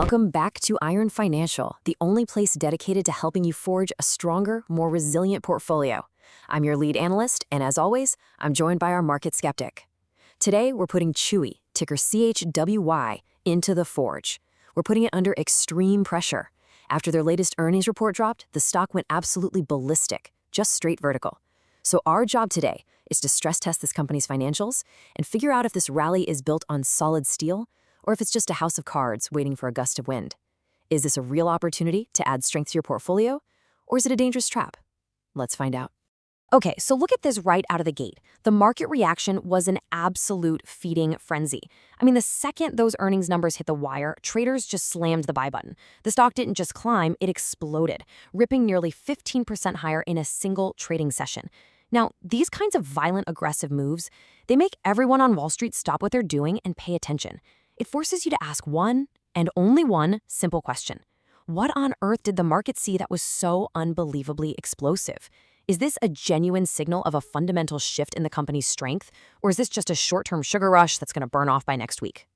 Welcome back to Iron Financial, the only place dedicated to helping you forge a stronger, more resilient portfolio. I'm your lead analyst, and as always, I'm joined by our market skeptic. Today, we're putting Chewy, ticker CHWY, into the forge. We're putting it under extreme pressure. After their latest earnings report dropped, the stock went absolutely ballistic, just straight vertical. So our job today is to stress test this company's financials and figure out if this rally is built on solid steel or if it's just a house of cards waiting for a gust of wind. Is this a real opportunity to add strength to your portfolio, or is it a dangerous trap? Let's find out. Okay, so look at this right out of the gate. The market reaction was an absolute feeding frenzy. I mean, the second those earnings numbers hit the wire, traders just slammed the buy button. The stock didn't just climb, it exploded, ripping nearly 15% higher in a single trading session. Now, these kinds of violent, aggressive moves, they make everyone on Wall Street stop what they're doing and pay attention. It forces you to ask one, and only one, simple question. What on earth did the market see that was so unbelievably explosive? Is this a genuine signal of a fundamental shift in the company's strength, or is this just a short-term sugar rush that's going to burn off by next week?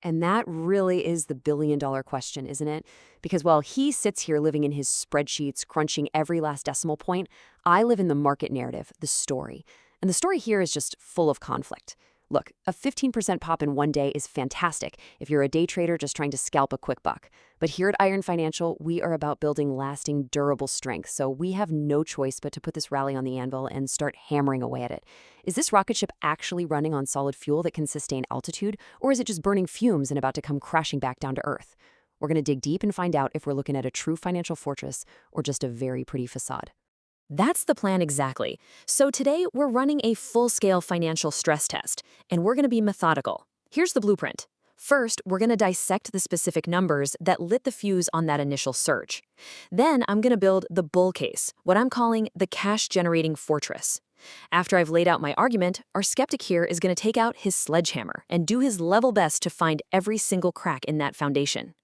And that really is the billion-dollar question, isn't it? Because while he sits here living in his spreadsheets, crunching every last decimal point, I live in the market narrative, the story. And the story here is just full of conflict. Look, a 15% pop in one day is fantastic if you're a day trader just trying to scalp a quick buck. But here at Iron Financial, we are about building lasting, durable strength, so we have no choice but to put this rally on the anvil and start hammering away at it. Is this rocket ship actually running on solid fuel that can sustain altitude, or is it just burning fumes and about to come crashing back down to Earth? We're going to dig deep and find out if we're looking at a true financial fortress or just a very pretty facade. That's the plan exactly. So today, we're running a full-scale financial stress test, and we're going to be methodical. Here's the blueprint. First, we're going to dissect the specific numbers that lit the fuse on that initial surge. Then, I'm going to build the bull case, what I'm calling the cash-generating fortress. After I've laid out my argument, our skeptic here is going to take out his sledgehammer and do his level best to find every single crack in that foundation.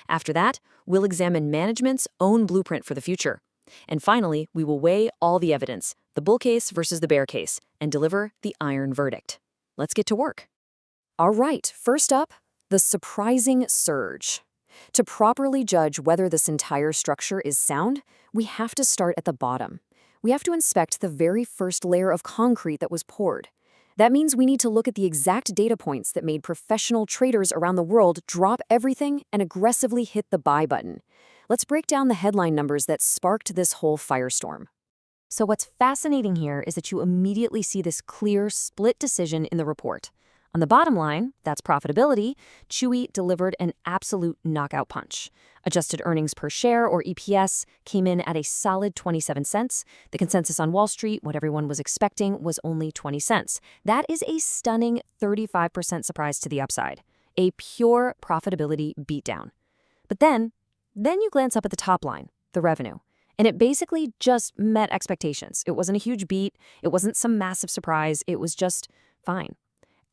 After that, we'll examine management's own blueprint for the future. And finally, we will weigh all the evidence, the bull case versus the bear case, and deliver the iron verdict. Let's get to work. All right, first up, the surprising surge. To properly judge whether this entire structure is sound, we have to start at the bottom. We have to inspect the very first layer of concrete that was poured. That means we need to look at the exact data points that made professional traders around the world drop everything and aggressively hit the buy button. Let's break down the headline numbers that sparked this whole firestorm. So what's fascinating here is that you immediately see this clear split decision in the report. On the bottom line, that's profitability, Chewy delivered an absolute knockout punch. Adjusted earnings per share, or EPS, came in at a solid 27 cents. The consensus on Wall Street, what everyone was expecting, was only 20 cents. That is a stunning 35% surprise to the upside. A pure profitability beatdown. But then you glance up at the top line, the revenue, and it basically just met expectations. It wasn't a huge beat. It wasn't some massive surprise. It was just fine.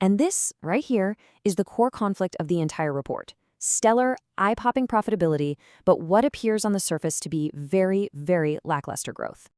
And this, right here, is the core conflict of the entire report. Stellar, eye-popping profitability, but what appears on the surface to be very, very lackluster growth.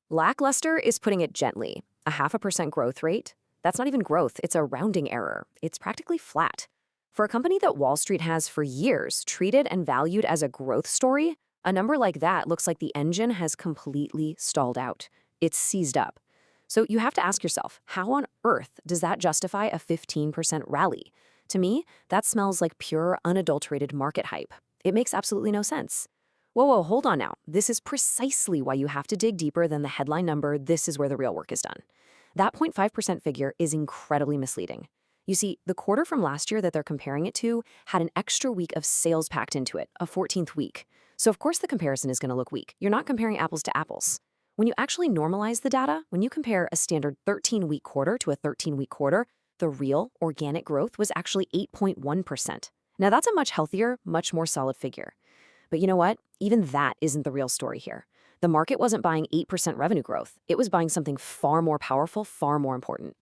Lackluster is putting it gently. A 0.5% growth rate? That's not even growth. It's a rounding error. It's practically flat. For a company that Wall Street has for years treated and valued as a growth story, a number like that looks like the engine has completely stalled out. It's seized up. So you have to ask yourself, how on earth does that justify a 15% rally? To me, that smells like pure, unadulterated market hype. It makes absolutely no sense. Whoa, hold on now. This is precisely why you have to dig deeper than the headline number. This is where the real work is done. That 0.5% figure is incredibly misleading. You see, the quarter from last year that they're comparing it to had an extra week of sales packed into it, a 14th week. So of course the comparison is going to look weak. You're not comparing apples to apples. When you actually normalize the data, when you compare a standard 13-week quarter to a 13-week quarter, the real organic growth was actually 8.1%. Now that's a much healthier, much more solid figure. But you know what? Even that isn't the real story here. The market wasn't buying 8% revenue growth. It was buying something far more powerful, far more important.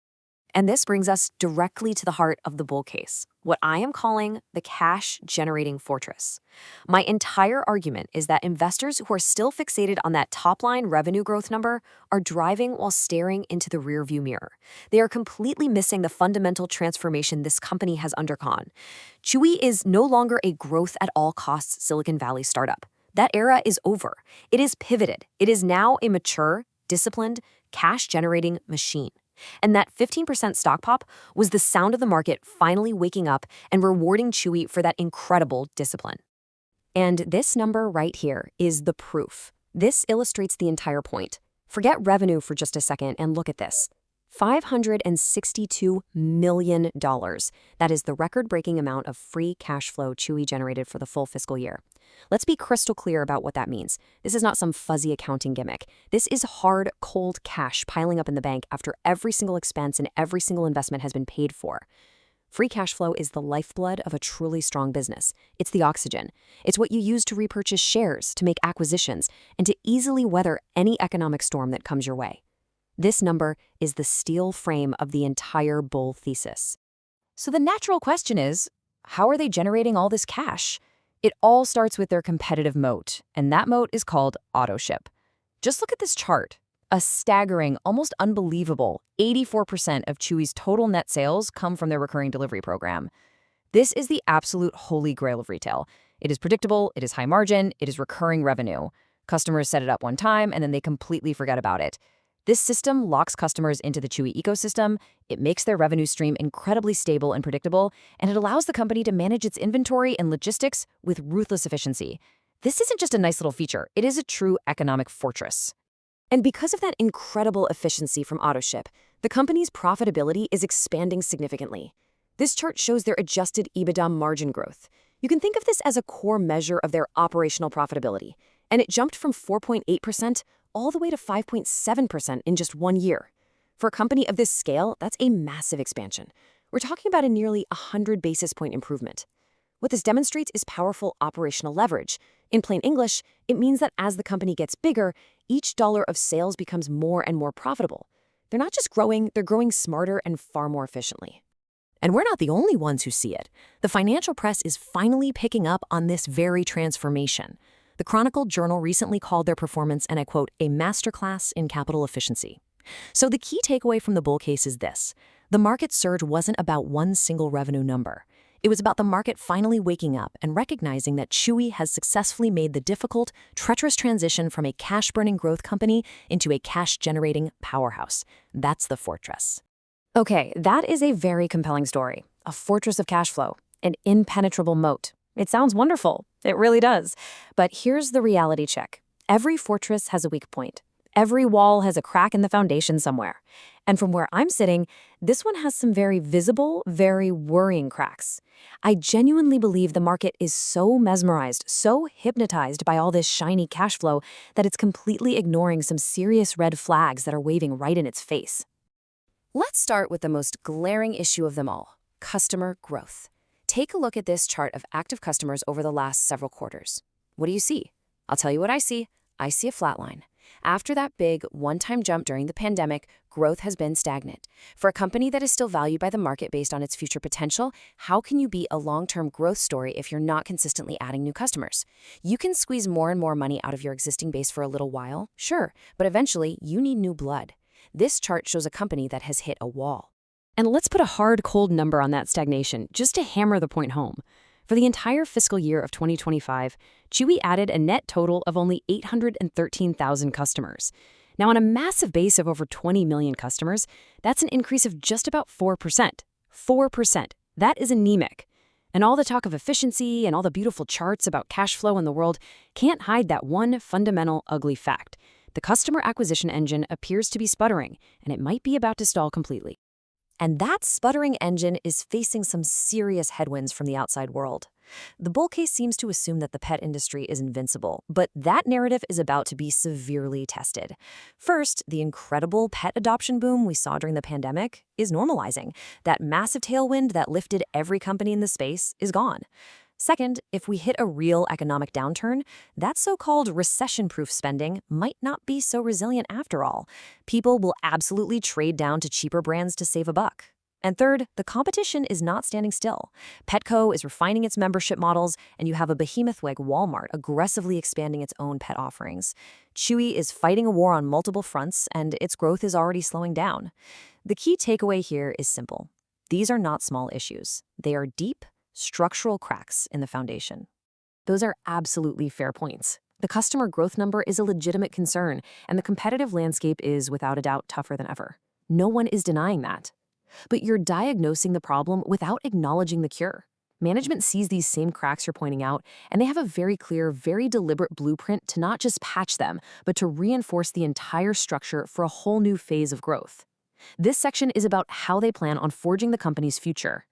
And this brings us directly to the heart of the bull case, what I am calling the cash-generating fortress. My entire argument is that investors who are still fixated on that top-line revenue growth number are driving while staring into the rearview mirror. They are completely missing the fundamental transformation this company has undergone. Chewy is no longer a growth-at-all-costs Silicon Valley startup. That era is over. It is pivoted. It is now a mature, disciplined, cash-generating machine. And that 15% stock pop was the sound of the market finally waking up and rewarding Chewy for that incredible discipline. And this number right here is the proof. This illustrates the entire point. Forget revenue for just a second and look at this. $562 million. That is the record-breaking amount of free cash flow Chewy generated for the full fiscal year. Let's be crystal clear about what that means. This is not some fuzzy accounting gimmick. This is hard, cold cash piling up in the bank after every single expense and every single investment has been paid for. Free cash flow is the lifeblood of a truly strong business. It's the oxygen. It's what you use to repurchase shares, to make acquisitions, and to easily weather any economic storm that comes your way. This number is the steel frame of the entire bull thesis. So the natural question is, how are they generating all this cash? It all starts with their competitive moat, and that moat is called Autoship. Just look at this chart. A staggering, almost unbelievable 84% of Chewy's total net sales come from their recurring delivery program. This is the absolute holy grail of retail. It is predictable, it is high margin, it is recurring revenue. Customers set it up one time, and then they completely forget about it. This system locks customers into the Chewy ecosystem, it makes their revenue stream incredibly stable and predictable, and it allows the company to manage its inventory and logistics with ruthless efficiency. This isn't just a nice little feature, it is a true economic fortress. And because of that incredible efficiency from Autoship, the company's profitability is expanding significantly. This chart shows their adjusted EBITDA margin growth. You can think of this as a core measure of their operational profitability, and it jumped from 4.8% all the way to 5.7% in just 1 year. For a company of this scale, that's a massive expansion. We're talking about a nearly 100 basis point improvement. What this demonstrates is powerful operational leverage. In plain English, it means that as the company gets bigger, each dollar of sales becomes more and more profitable. They're not just growing, they're growing smarter and far more efficiently. And we're not the only ones who see it. The financial press is finally picking up on this very transformation. The Chronicle Journal recently called their performance, and I quote, a masterclass in capital efficiency. So the key takeaway from the bull case is this. The market surge wasn't about one single revenue number. It was about the market finally waking up and recognizing that Chewy has successfully made the difficult, treacherous transition from a cash-burning growth company into a cash-generating powerhouse. That's the fortress. Okay, that is a very compelling story. A fortress of cash flow, an impenetrable moat. It sounds wonderful. It really does. But here's the reality check. Every fortress has a weak point. Every wall has a crack in the foundation somewhere. And from where I'm sitting, this one has some very visible, very worrying cracks. I genuinely believe the market is so mesmerized, so hypnotized by all this shiny cash flow that it's completely ignoring some serious red flags that are waving right in its face. Let's start with the most glaring issue of them all, customer growth. Take a look at this chart of active customers over the last several quarters. What do you see? I'll tell you what I see. I see a flat line. After that big one-time jump during the pandemic, growth has been stagnant. For a company that is still valued by the market based on its future potential, how can you be a long-term growth story if you're not consistently adding new customers? You can squeeze more and more money out of your existing base for a little while, sure, but eventually you need new blood. This chart shows a company that has hit a wall. And let's put a hard, cold number on that stagnation, just to hammer the point home. For the entire fiscal year of 2025, Chewy added a net total of only 813,000 customers. Now, on a massive base of over 20 million customers, that's an increase of just about 4%. 4%. That is anemic. And all the talk of efficiency and all the beautiful charts about cash flow in the world can't hide that one fundamental ugly fact. The customer acquisition engine appears to be sputtering, and it might be about to stall completely. And that sputtering engine is facing some serious headwinds from the outside world. The bull case seems to assume that the pet industry is invincible, but that narrative is about to be severely tested. First, the incredible pet adoption boom we saw during the pandemic is normalizing. That massive tailwind that lifted every company in the space is gone. Second, if we hit a real economic downturn, that so-called recession-proof spending might not be so resilient after all. People will absolutely trade down to cheaper brands to save a buck. And third, the competition is not standing still. Petco is refining its membership models, and you have a behemoth like Walmart aggressively expanding its own pet offerings. Chewy is fighting a war on multiple fronts, and its growth is already slowing down. The key takeaway here is simple. These are not small issues. They are deep, structural cracks in the foundation. Those are absolutely fair points. The customer growth number is a legitimate concern, and the competitive landscape is, without a doubt, tougher than ever. No one is denying that. But you're diagnosing the problem without acknowledging the cure. Management sees these same cracks you're pointing out, and they have a very clear, very deliberate blueprint to not just patch them, but to reinforce the entire structure for a whole new phase of growth. This section is about how they plan on forging the company's future.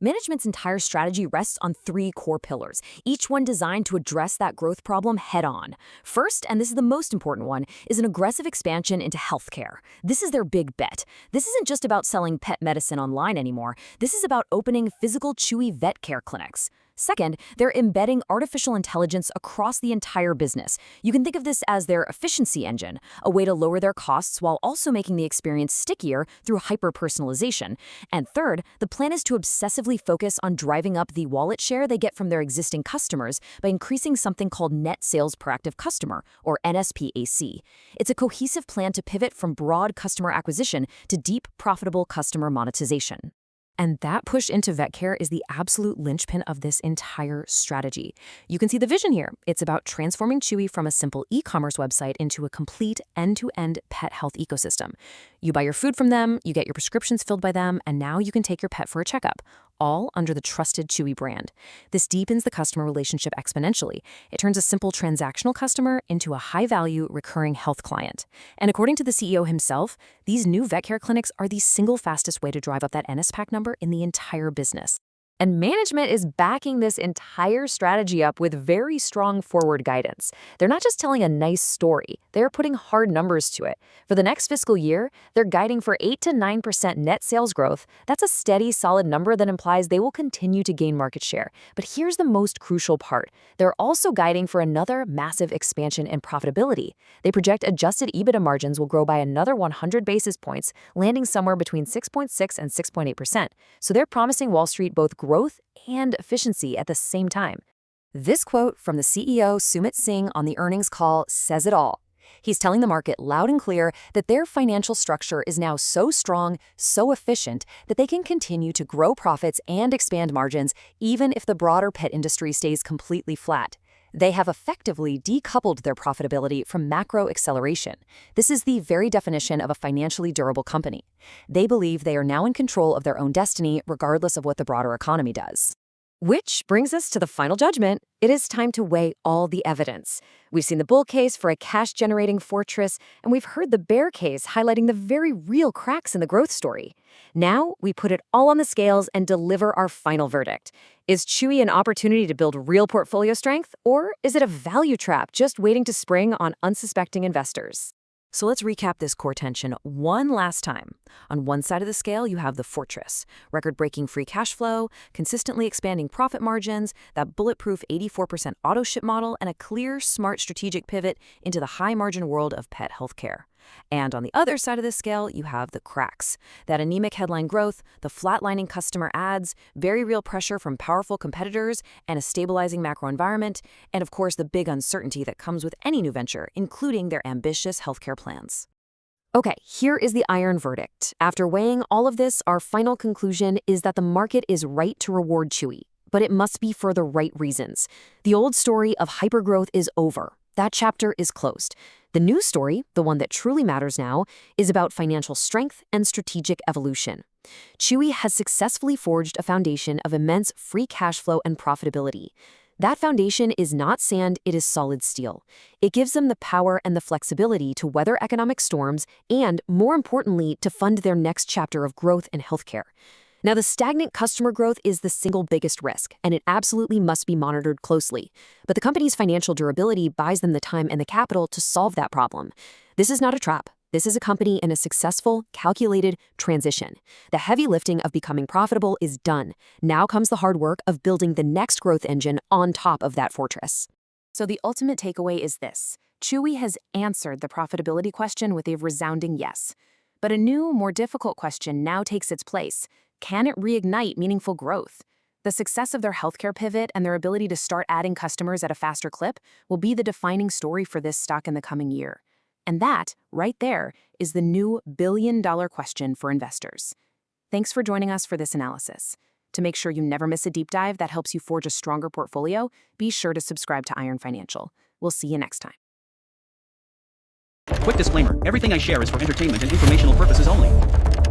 Management's entire strategy rests on 3 core pillars, each one designed to address that growth problem head-on. First, and this is the most important one, is an aggressive expansion into healthcare. This is their big bet. This isn't just about selling pet medicine online anymore. This is about opening physical Chewy vet care clinics. Second, they're embedding artificial intelligence across the entire business. You can think of this as their efficiency engine, a way to lower their costs while also making the experience stickier through hyper-personalization. And third, the plan is to obsessively focus on driving up the wallet share they get from their existing customers by increasing something called net sales per active customer, or NSPAC. It's a cohesive plan to pivot from broad customer acquisition to deep, profitable customer monetization. And that push into vet care is the absolute linchpin of this entire strategy. You can see the vision here. It's about transforming Chewy from a simple e-commerce website into a complete end-to-end pet health ecosystem. You buy your food from them, you get your prescriptions filled by them, and now you can take your pet for a checkup, all under the trusted Chewy brand. This deepens the customer relationship exponentially. It turns a simple transactional customer into a high-value, recurring health client. And according to the CEO himself, these new vet care clinics are the single fastest way to drive up that NSPAC number in the entire business. And management is backing this entire strategy up with very strong forward guidance. They're not just telling a nice story, they're putting hard numbers to it. For the next fiscal year, they're guiding for 8 to 9% net sales growth. That's a steady, solid number that implies they will continue to gain market share. But here's the most crucial part. They're also guiding for another massive expansion in profitability. They project adjusted EBITDA margins will grow by another 100 basis points, landing somewhere between 6.6 and 6.8%. So they're promising Wall Street both growth and efficiency at the same time. This quote from the CEO, Sumit Singh, on the earnings call says it all. He's telling the market loud and clear that their financial structure is now so strong, so efficient, that they can continue to grow profits and expand margins even if the broader pet industry stays completely flat. They have effectively decoupled their profitability from macro acceleration. This is the very definition of a financially durable company. They believe they are now in control of their own destiny, regardless of what the broader economy does. Which brings us to the final judgment. It is time to weigh all the evidence. We've seen the bull case for a cash-generating fortress, and we've heard the bear case highlighting the very real cracks in the growth story. Now, we put it all on the scales and deliver our final verdict. Is Chewy an opportunity to build real portfolio strength, or is it a value trap just waiting to spring on unsuspecting investors? So let's recap this core tension one last time. On one side of the scale, you have the fortress, record-breaking free cash flow, consistently expanding profit margins, that bulletproof 84% Autoship model, and a clear, smart strategic pivot into the high-margin world of pet healthcare. And on the other side of the scale, you have the cracks, that anemic headline growth, the flatlining customer ads, very real pressure from powerful competitors, and a stabilizing macro environment, and of course the big uncertainty that comes with any new venture, including their ambitious healthcare plans. Okay, here is the iron verdict. After weighing all of this, our final conclusion is that the market is right to reward Chewy, but it must be for the right reasons. The old story of hypergrowth is over. That chapter is closed. The new story, the one that truly matters now, is about financial strength and strategic evolution. Chewy has successfully forged a foundation of immense free cash flow and profitability. That foundation is not sand, it is solid steel. It gives them the power and the flexibility to weather economic storms and, more importantly, to fund their next chapter of growth in healthcare. Now, the stagnant customer growth is the single biggest risk, and it absolutely must be monitored closely. But the company's financial durability buys them the time and the capital to solve that problem. This is not a trap. This is a company in a successful, calculated transition. The heavy lifting of becoming profitable is done. Now comes the hard work of building the next growth engine on top of that fortress. So the ultimate takeaway is this. Chewy has answered the profitability question with a resounding yes. But a new, more difficult question now takes its place. Can it reignite meaningful growth? The success of their healthcare pivot and their ability to start adding customers at a faster clip will be the defining story for this stock in the coming year. And that, right there, is the new billion-dollar question for investors. Thanks for joining us for this analysis. To make sure you never miss a deep dive that helps you forge a stronger portfolio, be sure to subscribe to Iron Financial. We'll see you next time. Quick disclaimer, everything I share is for entertainment and informational purposes only.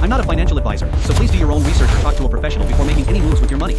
I'm not a financial advisor, so please do your own research or talk to a professional before making any moves with your money.